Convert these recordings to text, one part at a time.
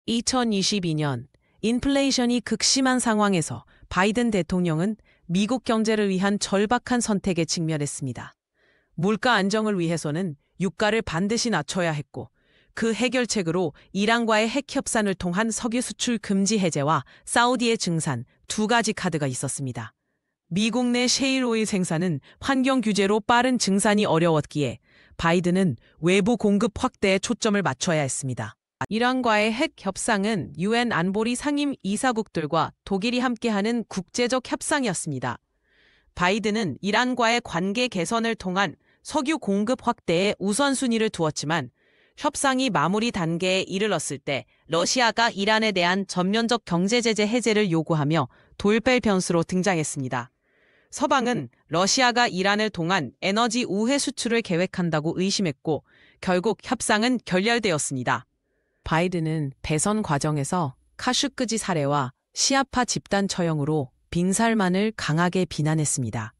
2022년 인플레이션이 극심한 상황에서 바이든 대통령은 미국 경제를 위한 절박한 선택에 직면했습니다. 물가 안정을 위해서는 유가를 반드시 낮춰야 했고, 그 해결책으로 이란과의 핵 협상을 통한 석유 수출 금지 해제와 사우디의 증산 두 가지 카드가 있었습니다. 미국 내 셰일 오일 생산은 환경 규제로 빠른 증산이 어려웠기에 바이든은 외부 공급 확대에 초점을 맞춰야 했습니다. 이란과의 핵 협상은 유엔 안보리 상임 이사국들과 독일이 함께하는 국제적 협상이었습니다. 바이든은 이란과의 관계 개선을 통한 석유 공급 확대에 우선순위를 두었지만 협상이 마무리 단계에 이르렀을 때 러시아가 이란에 대한 전면적 경제제재 해제를 요구하며 돌발 변수로 등장했습니다. 서방은 러시아가 이란을 통한 에너지 우회 수출을 계획한다고 의심했고 결국 협상은 결렬되었습니다. 바이든은 배선 과정에서 카슈크지 사례와 시아파 집단 처형으로 빈살만을 강하게 비난했습니다.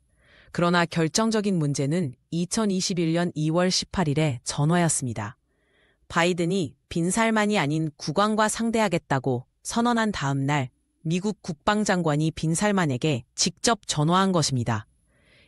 그러나 결정적인 문제는 2021년 2월 18일의 전화였습니다. 바이든이 빈살만이 아닌 국왕과 상대하겠다고 선언한 다음 날 미국 국방장관이 빈살만에게 직접 전화한 것입니다.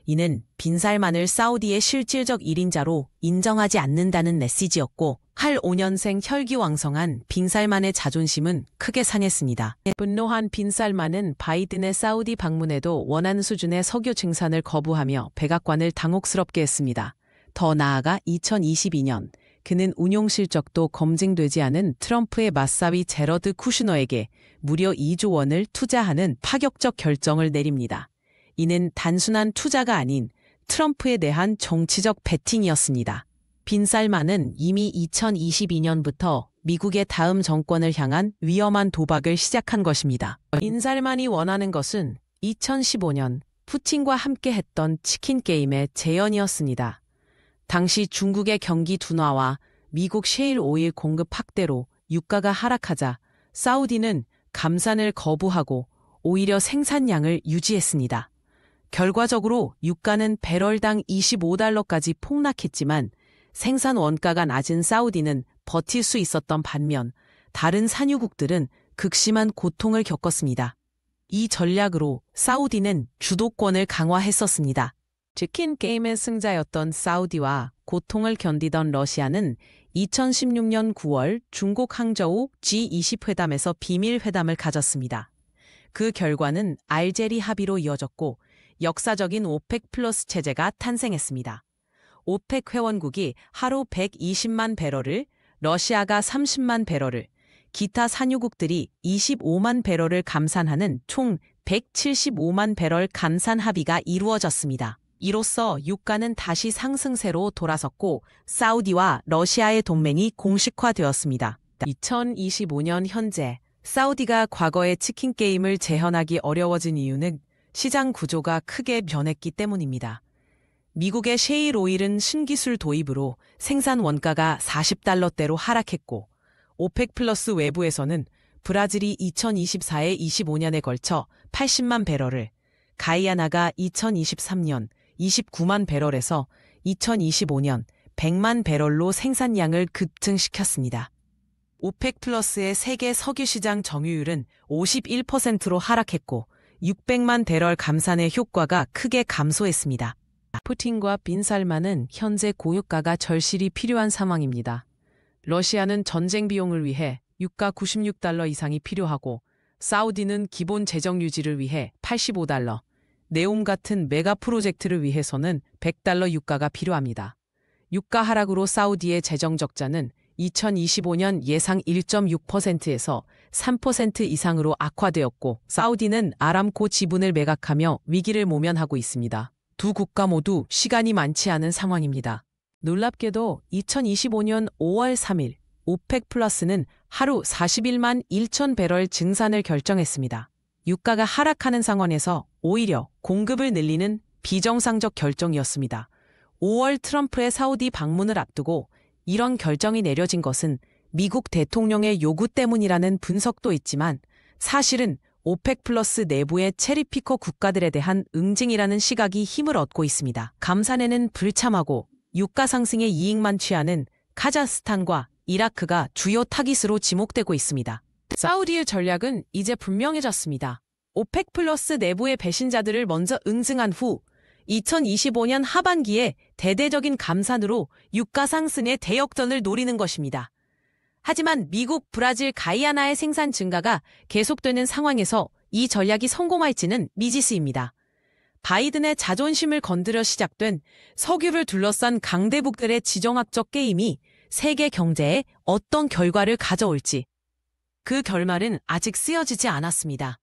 이는 빈살만을 사우디의 실질적 1인자로 인정하지 않는다는 메시지였고 할 5년생 혈기왕성한 빈살만의 자존심은 크게 상했습니다. 분노한 빈살만은 바이든의 사우디 방문에도 원하는 수준의 석유 증산을 거부하며 백악관을 당혹스럽게 했습니다. 더 나아가 2022년 그는 운용 실적도 검증되지 않은 트럼프의 맞사위 제러드 쿠슈너에게 무려 2조 원을 투자하는 파격적 결정을 내립니다. 이는 단순한 투자가 아닌 트럼프에 대한 정치적 배팅이었습니다. 빈살만은 이미 2022년부터 미국의 다음 정권을 향한 위험한 도박을 시작한 것입니다. 빈살만이 원하는 것은 2015년 푸틴과 함께 했던 치킨 게임의 재현이었습니다. 당시 중국의 경기 둔화와 미국 셰일 오일 공급 확대로 유가가 하락하자 사우디는 감산을 거부하고 오히려 생산량을 유지했습니다. 결과적으로 유가는 배럴당 25달러까지 폭락했지만 생산 원가가 낮은 사우디는 버틸 수 있었던 반면 다른 산유국들은 극심한 고통을 겪었습니다. 이 전략으로 사우디는 주도권을 강화했었습니다. 치킨 게임의 승자였던 사우디와 고통을 견디던 러시아는 2016년 9월 중국 항저우 G20 회담에서 비밀 회담을 가졌습니다. 그 결과는 알제리 합의로 이어졌고 역사적인 오펙 플러스 체제가 탄생했습니다. 오펙 회원국이 하루 120만 배럴을, 러시아가 30만 배럴을, 기타 산유국들이 25만 배럴을 감산하는 총 175만 배럴 감산 합의가 이루어졌습니다. 이로써 유가는 다시 상승세로 돌아섰고 사우디와 러시아의 동맹이 공식화되었습니다. 2025년 현재 사우디가 과거의 치킨 게임을 재현하기 어려워진 이유는 시장 구조가 크게 변했기 때문입니다. 미국의 셰일 오일은 신기술 도입으로 생산 원가가 40달러대로 하락했고 오펙 플러스 외부에서는 브라질이 2024에 25년에 걸쳐 80만 배럴을, 가이아나가 2023년 29만 배럴에서 2025년 100만 배럴로 생산량을 급증시켰습니다. 오펙 플러스의 세계 석유 시장 점유율은 51%로 하락했고 600만 배럴 감산의 효과가 크게 감소했습니다. 푸틴과 빈살만은 현재 고유가가 절실히 필요한 상황입니다. 러시아는 전쟁 비용을 위해 유가 96달러 이상이 필요하고 사우디는 기본 재정 유지를 위해 85달러, 네옴 같은 메가 프로젝트를 위해서는 100달러 유가가 필요합니다. 유가 하락으로 사우디의 재정 적자는 2025년 예상 1.6%에서 3% 이상으로 악화되었고 사우디는 아람코 지분을 매각하며 위기를 모면하고 있습니다. 두 국가 모두 시간이 많지 않은 상황입니다. 놀랍게도 2025년 5월 3일 오펙 플러스는 하루 41만 1천 배럴 증산을 결정했습니다. 유가가 하락하는 상황에서 오히려 공급을 늘리는 비정상적 결정이었습니다. 5월 트럼프의 사우디 방문을 앞두고 이런 결정이 내려진 것은 미국 대통령의 요구 때문이라는 분석도 있지만 사실은 오펙 플러스 내부의 체리피커 국가들에 대한 응징이라는 시각이 힘을 얻고 있습니다. 감산에는 불참하고 유가 상승의 이익만 취하는 카자흐스탄과 이라크가 주요 타깃으로 지목되고 있습니다. 사우디의 전략은 이제 분명해졌습니다. 오펙 플러스 내부의 배신자들을 먼저 응징한 후 2025년 하반기에 대대적인 감산으로 유가 상승의 대역전을 노리는 것입니다. 하지만 미국, 브라질, 가이아나의 생산 증가가 계속되는 상황에서 이 전략이 성공할지는 미지수입니다. 바이든의 자존심을 건드려 시작된 석유를 둘러싼 강대국들의 지정학적 게임이 세계 경제에 어떤 결과를 가져올지 그 결말은 아직 쓰여지지 않았습니다.